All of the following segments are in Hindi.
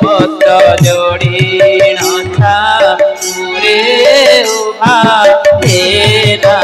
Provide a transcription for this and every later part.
पत जोड़ी था पूरे उभा तेरा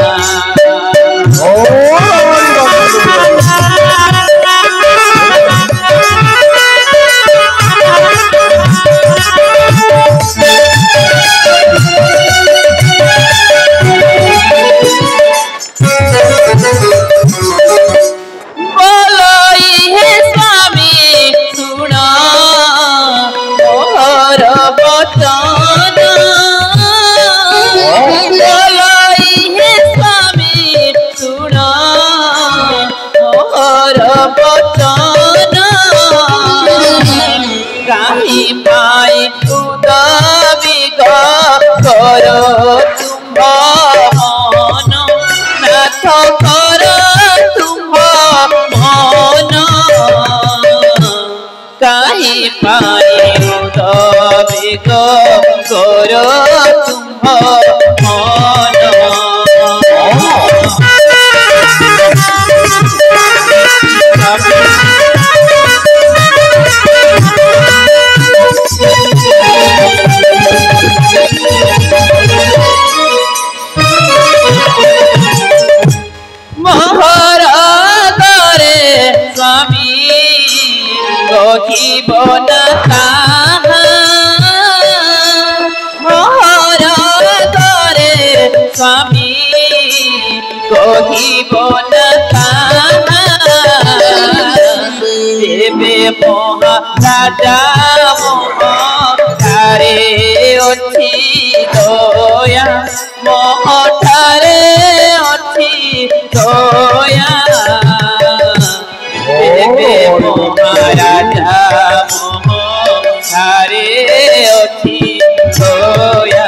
पाई उदावी करो तुम मन नाथ करो तुम मन कहीं पाई उदावी करो तुम मन जीवन मोहर करे स्वामी कहिबन देवे महाराजा मोहरे अच्छी दया मोहरे अच्छी दया देवे महाराजा मोहरे अच्छी दया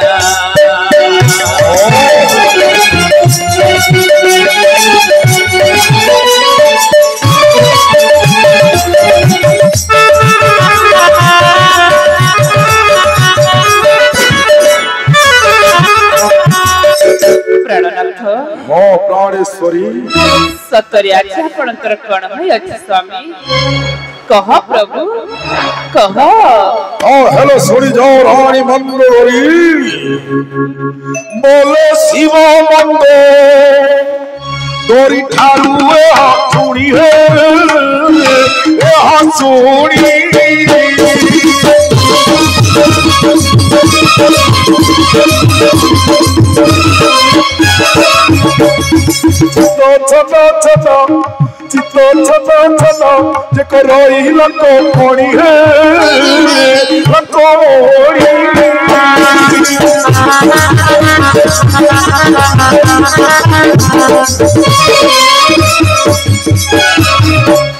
प्राणनाथ हो प्राणेश्वरी सतरी आज्ञा आपणकर कण भई अछि स्वामी कह प्रभु कह हेलो सुनी जाओ रानी मंदोरी बोले शिव मंदो दोरी ठारू हाथुणी है हाथुणी चित्तो छता जेको रोई लको कोणी है लको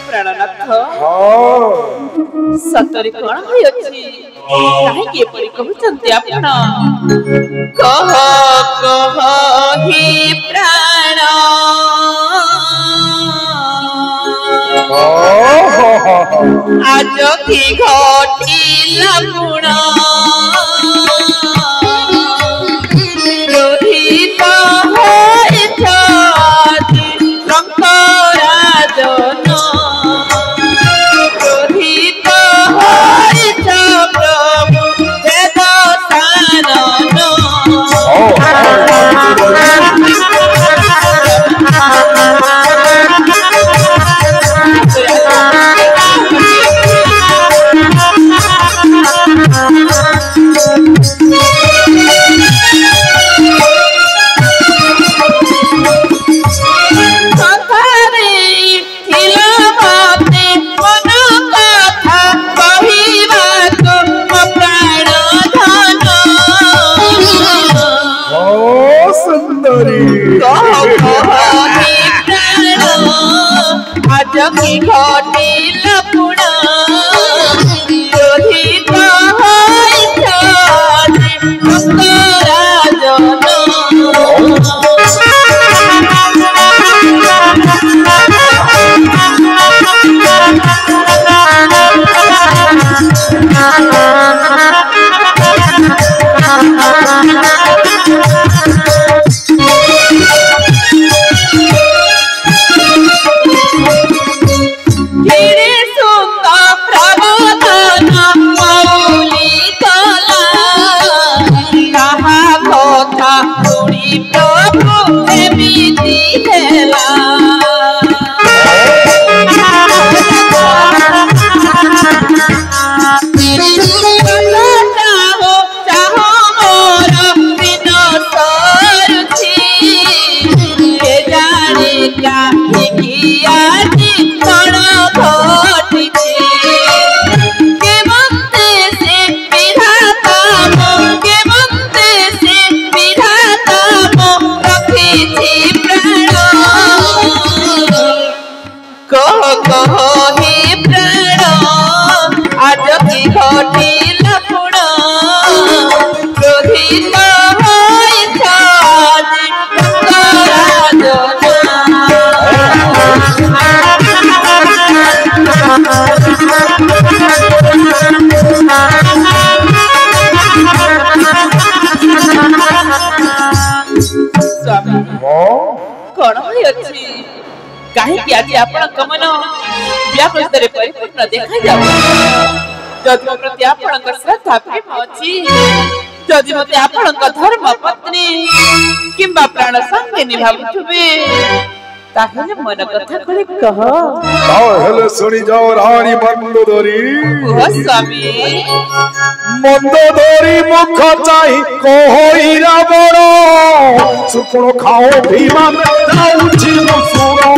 प्राणनाथ सतरी कौन होई अछि काहे के परि कहउचंती आपण कह कह ही प्राण आज की घटिला गुण रोहित होइछ शंकराजन रोहित होइछ प्रभु वेद सानन की घटिला पुण रोहित होइछ शंकराजन कौन होई अछि काहे कि आज आपण कमन व्याकुलतारे परिपूर्ण देखा जाऊ जदि प्रति आपणक श्रद्धा प्रेम अछि जदि मते आपणक धर्म पत्नी किंबा प्राण संगे निभाबुथुबे ताहले मन कथा कले कह ताहले सुनी जाओ रानी मंदोदरी ओ स्वामी मंदोदरी मुख चाहि कोइरा बड़ो सुपुण खाओ भीमा में जाउछि सुरो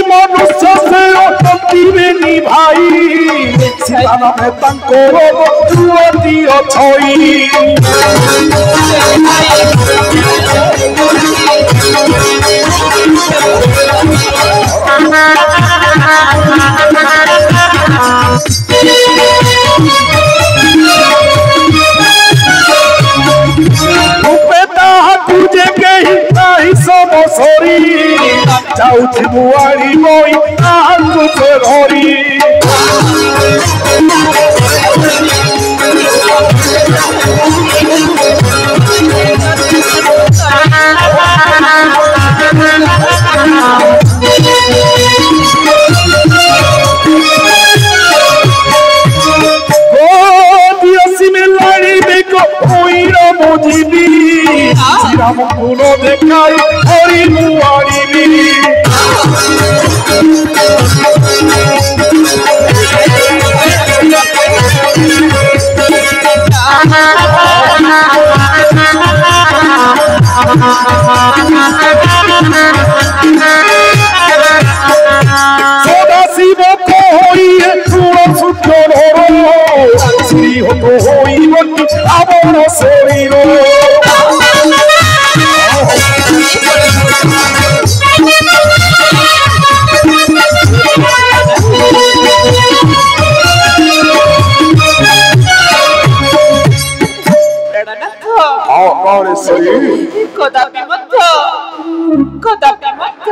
मनुष्य से अतिबेनी भाई सीताना में तंकोरो दुअती अछई उपेता तुझे कही नाही समसरी जाउछि बुआरी मोई आंगु से धरी राम कुलो देखाई हरि मुआरी भी सदा शिव को होई सुर सुजन श्री हो तो होई बंदी आवण शरीर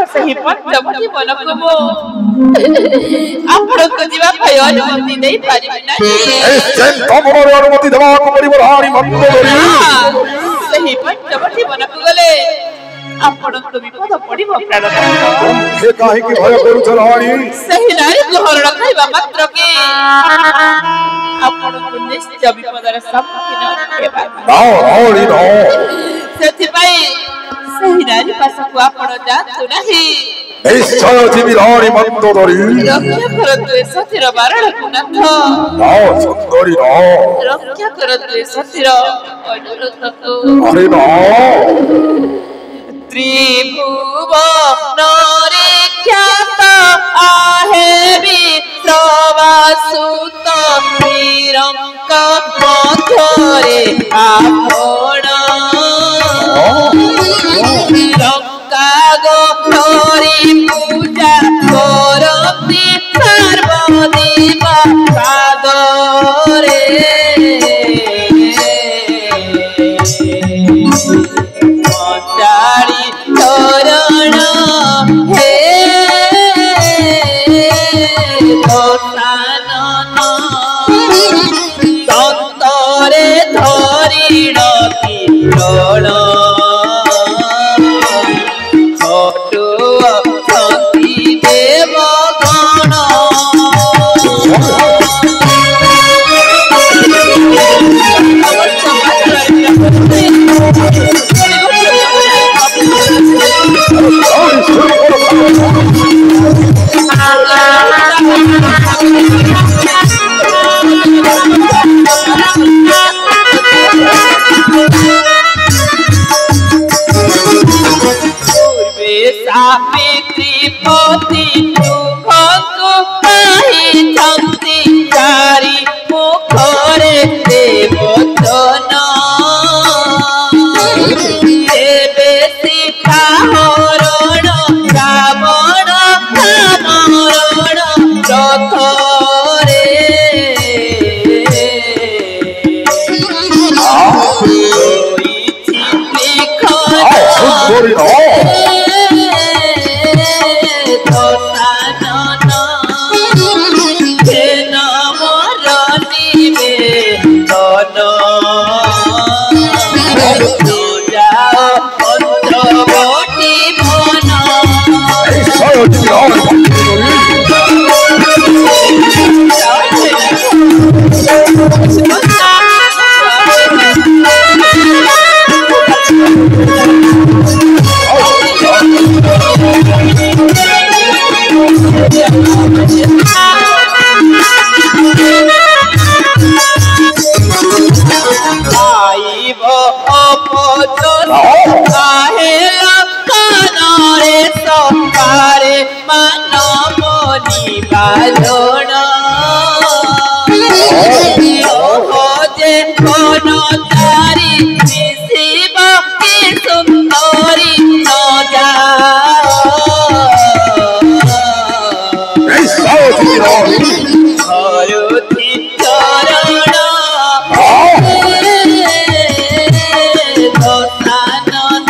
सही पंचमती मन को मो आपण को जीवा भय अनुमति नहीं पारि नाही सेन तमरो अनुमति देवा को पड़िबो रानी मंदोदरी सही पंचमती मन को गले आपण को विपद पड़िबो प्राणनाथ हे काहे की भय करू छ रानी सही नारी को हरण खाइबा मात्र के आपण को निश्चय विपदर सम्मुखीन हेबा रानी नो सेति भाई सही नारी पास को आपण जातु नाही निश्चय जीवी रानी मंदोदरी रक्षा करतु ए सतीर बारण नाथ सुंदरी नो रक्षा करतु ए सतीर अनुरोध को अरे नो त्रिभुवन रे ख्यात आहे विश्वासुत वीरंक मध्यरे आपण लंका गोरी पूजा करती सर्वदेव सादरे चारी चरण हे दोसानन संतरे धरिणती प्रण छटु सती देव गण सावित्री पति दुखको पाहिछन्ति चारि मुखरे देवतन देवे सीता हरण रावण कामरण रथरे ঝালনা যে কোন তারি শিব কি সুন্দরী ন যা হরুথি চরণ দোসানন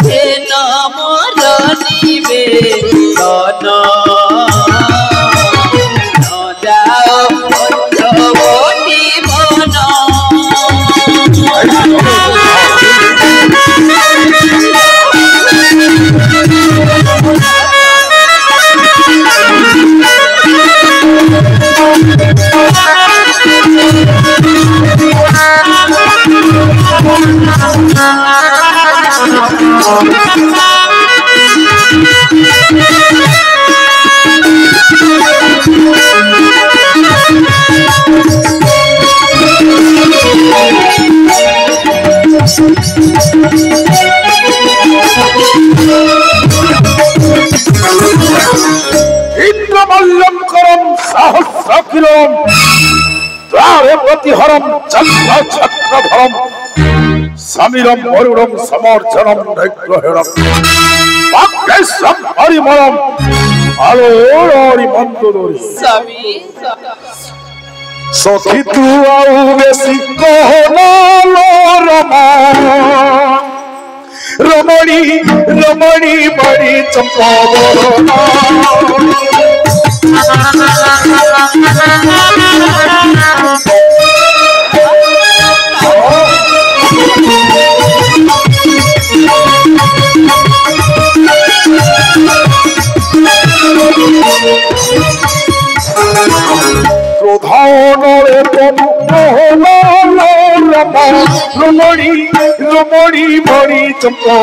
হে নমর নিবেদন ন যাও পঞ্চবটি বন इंद्रमल्लम करम सहस्र किलोम द्वारे प्रतिहरम चक्र चक्रधरम समीरम वरुणम समर्चनम नैग्रहणम वाक्यसम हरिमलम आलोरी मंदोरी स्वामी सखी तू आउ बेसी कहना लो रमा रमणी रमणी बड़ी चंपा क्रोधानरे तनु मोहना रमा रमणी रमणी बड़ी चंपा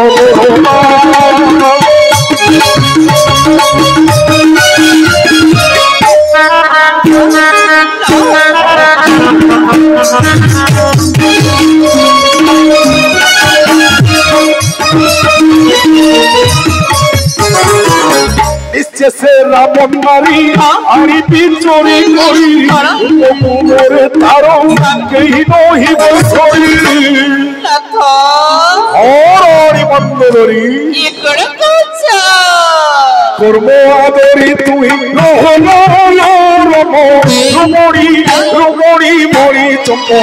निश्चय से राम नारी आरी बिचोरी कोई मोरे तारो कहीं नहीं बसोई नाथ और मंदोरी इकडे कोचा कर्म आदरी तुई रोहना रमो रमणी रमणी मोरी चंपा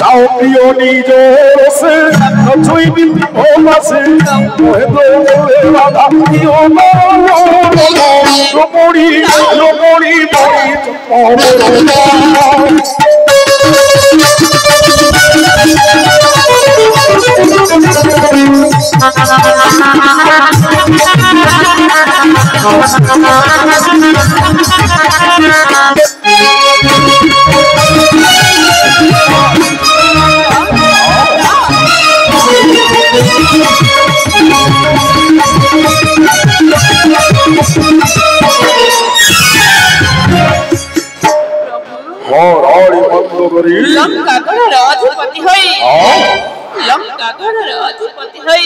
जाओ पियो निजोर से छुई भी भोला से मोहे दो राधा पियो रमणी रमणी बड़ी चंपा लंका गढ़र अधिपति हई लंका गढ़र अधिपति हई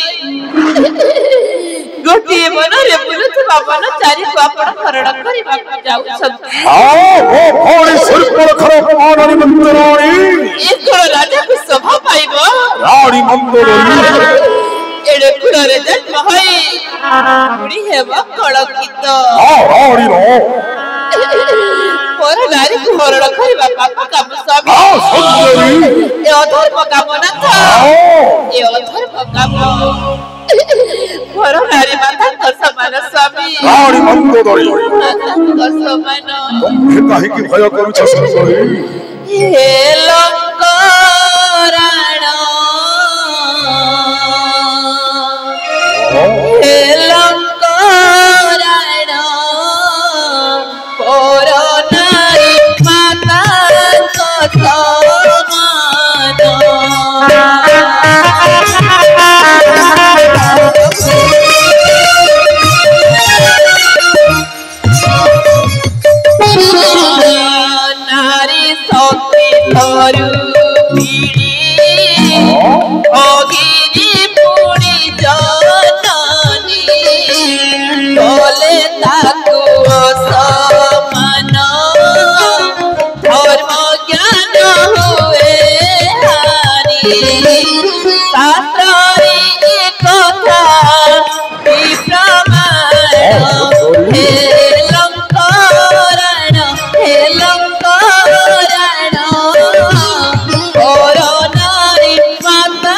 गोटिए बनरे बुलुथुबा बन चारि को आपण हरण करिबा जाउछथि एकर राजा को सभा पाइबो रानी मंदोरी एडे कुलरे जन्म हई बुढ़ी हेबा कलंकित रानी रो पर नारी को हरण करिबा पाप काम स्वामी ए अधर्म काम न था ए अधर्म काम पर नारी माता को समान स्वामी रानी मंदोरी माता को समान तुम काहे की भय करू छ संसारी हे लंकाराण हे लंकाराण पर नारी माता को समान तरू पीड़ी अगिरी पुड़ी जननी बोले ताको समान धर्म ज्ञान हुए हानि शास्त्रे कथा विप्रमाण हे लंकरण और नारी माता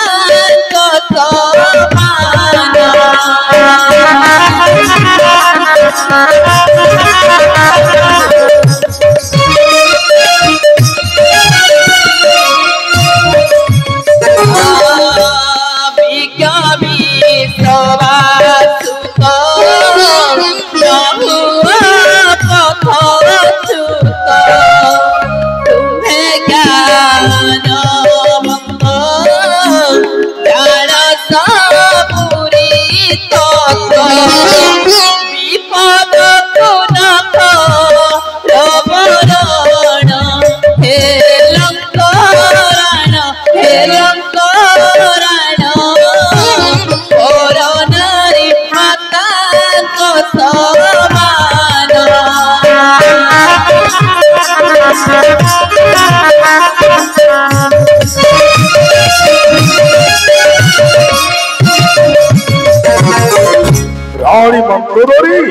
रानी मंगोदरी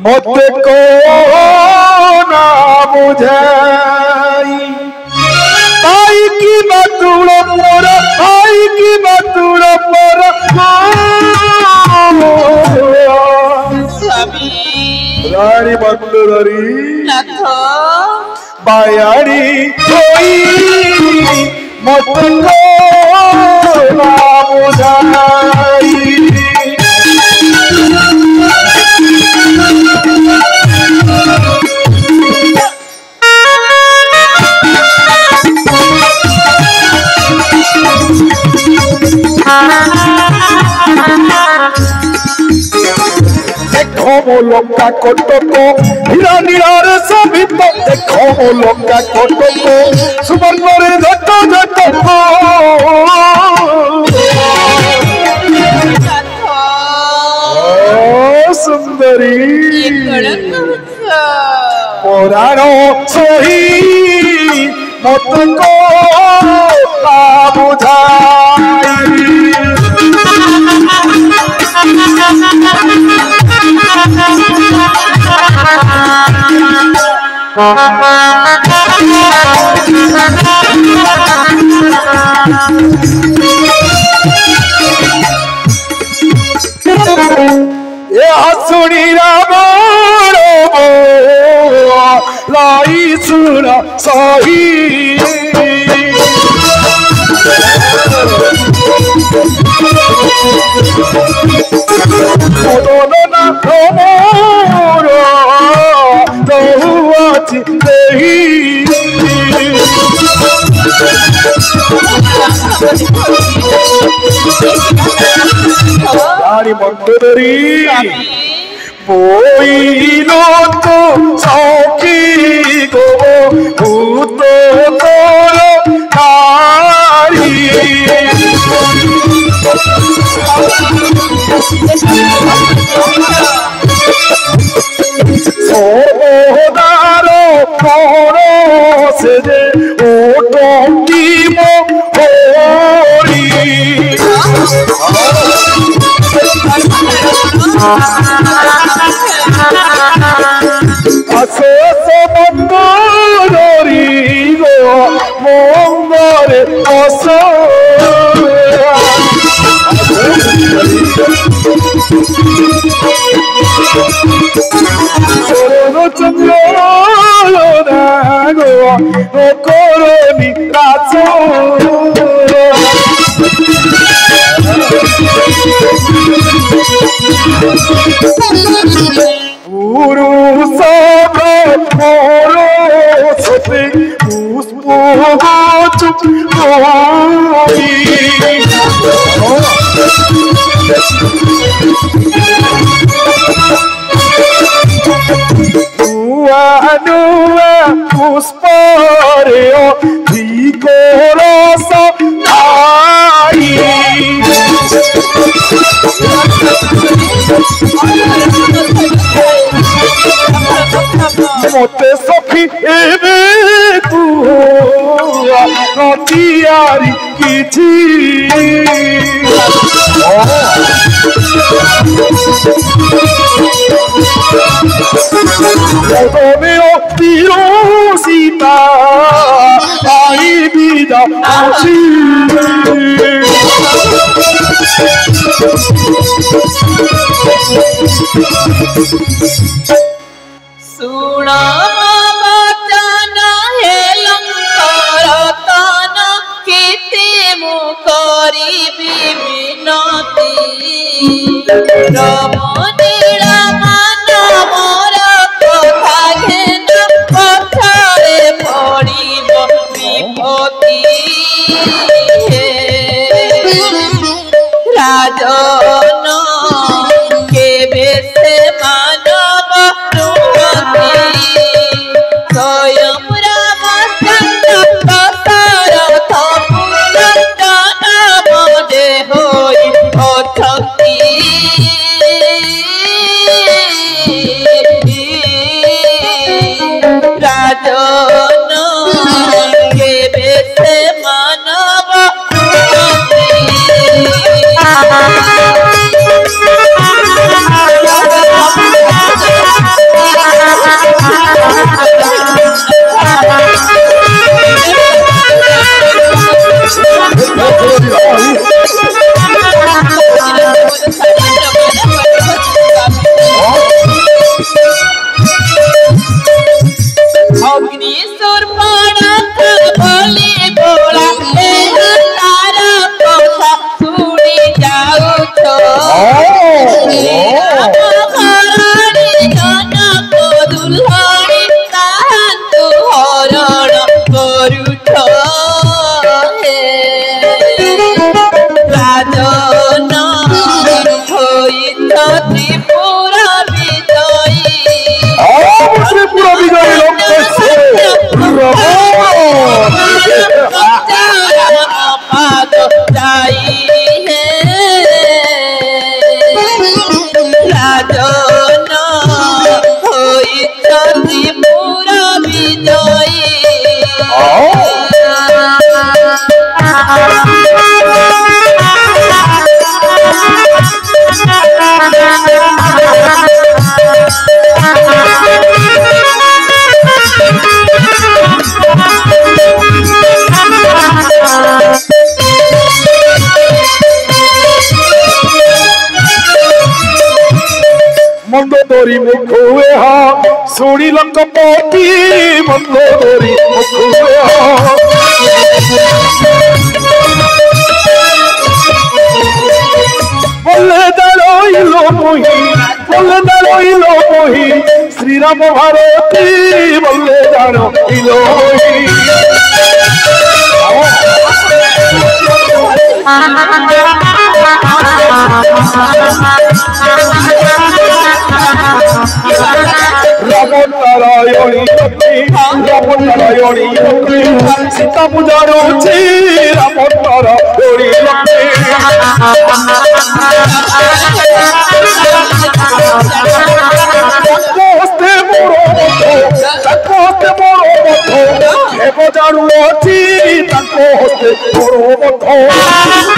मते को ना बुझाई आई की मतुड़ पर आई की मतुड़ पर रानी मंगोदरी बायाड़ी कोई मते को ना बुझाई देखो वो लंका कोटको हीरा नीरार सभित देखो वो लंका कोटको सुवर्ण रे झट झट सुंदरी पुराणो सोही मत को बुझाई ये हसुनी रावणो लाई सुना सही दोनों ना मोरो दोहुआची देही रानी मंगोदरी बोइलो तो सौखी गो भूत तोर नारी सोदारो कोरो से जे ओटो की मो होरी আসে সমন্দরি গো মঙ্গলে অস চন্দ্র গো করণি রাজ পুরুষ সতে পুষ্প চুপ नुआ पुष्परे धिको रस आई मते सखी एबे तू नदियारी किछि Romeo Piro Sita Ai vida assim सुना बचना हे लंकर केते मु करिबि विनती रमणीला मन मोर कथा घेन पथरे पड़िब विपत्ति राजन केबे से मानव स्वयं रामचंद्र दशरथ पुत्र नाम जे होई अथकी राजन केबे से मानव अग्निशुर पड़क बोली गोला तार कथा सुनी जाऊ छो जनक दुल्हनी तांतु हरण करुछ राजन होइछ त्रिपुर विजयी त्रिपुरा विजयी पाद जाई है राजन होइछ त्रिपुर विजयी मंदोदरी मुखुए हा सुनी लंकपति मंदोदरी मुखुए हा बोले दरोइलो मोही श्री राम भारती बोले दरोइलो मोही राम नारायणी सीता पूजा रोची राम नारायणी हस्ते मोरो हेब जाणु अच्छी हस्ते मोरो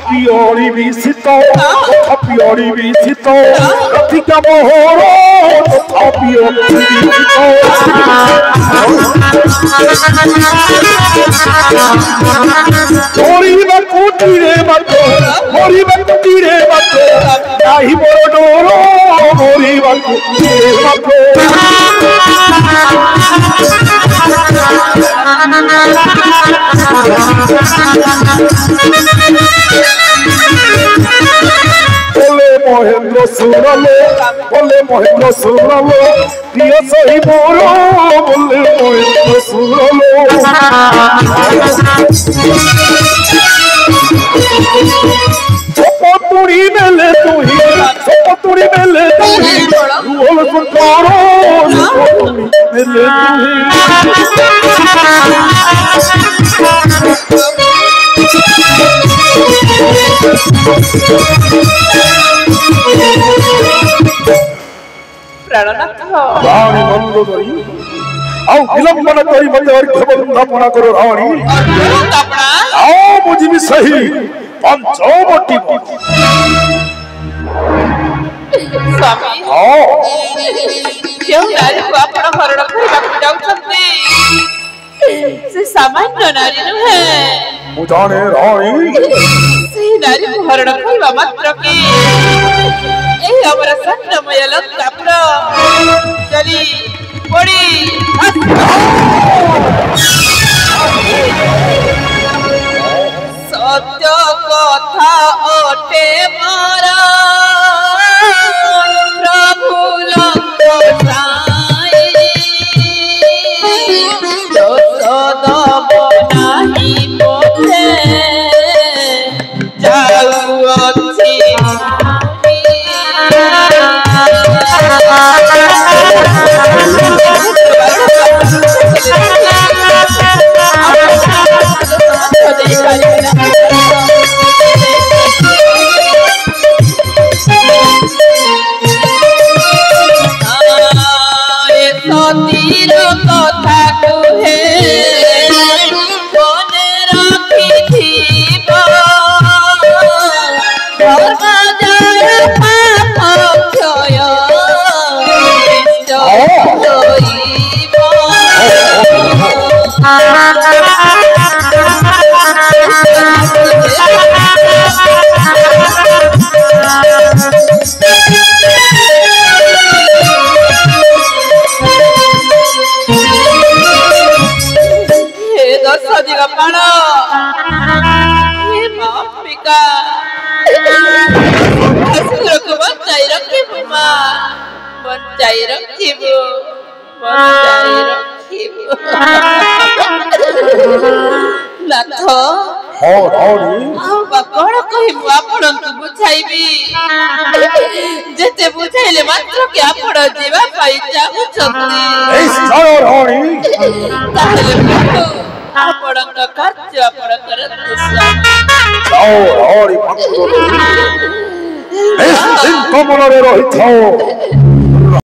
पियोरी विसित पियोरी विसित कथिका मोहर तथा पियोरी मरिबा कुटीरे बात नाही मोर डोर मरिबा कुटीरे बात बोले মহেন্দ্র সুরলো বলে মহেন্দ্র সুরলো প্রিয় সহি মোর বলে মহেন্দ্র সুরলো সপতুরি মেলে তুই সপতুরি মেলে তুই রুহল সুন্দর সপতুরি মেলে প্রাণনাথ রানী মন্দোদরী ଆଉ ବିଳମ୍ବନ କରି ମୋତେ ଅର୍ଘ୍ୟ ବନ୍ଦାପନା କର ରାଣୀ ଆଉ ମୁଁ ଯିବି ସେହି ପଞ୍ଚବଟୀ ସ୍ୱାମୀ କେଉଁ ନାରୀକୁ ଆପଣ ହରଣ କରିବାକୁ ଯାଉଛନ୍ତି ସେ ସାମାନ୍ୟ ନାରୀ ନୁହେଁ ମୁଁ ଜାଣେ ରାଣୀ ସେହି ନାରୀକୁ ହରଣ କରିବା ମାତ୍ର କି ଏହି ଆମର ସତ୍ୟମୟ ଲଙ୍କାପୁର ଚଲି ପଡ଼ି ସତ୍ୟ କଥା ଅଟେ ମୋର ପ୍ରଭୁ ଲଙ୍କ ସାଇ ଦୋଷ ଦବ ନାହିଁ ପଥେ ଯାଉଅଛି ସତୀର କଥା କୁହେ ମନେ ରଖିଥିବ ଧର୍ମ ଜୟ ପାପ କ୍ଷୟ ଦଶ ଦିଗ ପାଳ ମାପିକା ଠାକୁରକୁ ବଞ୍ଚାଇ ରଖିବୁ ମା ବଞ୍ଚାଇ ରଖିବୁ ବଞ୍ଚାଇ ରଖିବୁ ନାଥ ଆଉ ବା କଣ କହିବୁ ଆପଣଙ୍କୁ ବୁଝାଇବି ଯେତେ ବୁଝାଇଲେ ମାତ୍ର କି ଆପଣ ଯିବା ପାଇଁ ଚାହୁଁଛନ୍ତି ତାହେଲେ ଆପଣଙ୍କ କାର୍ଯ୍ୟ ଆପଣ କରନ୍ତୁ ମନରେ ରହିଥାଉ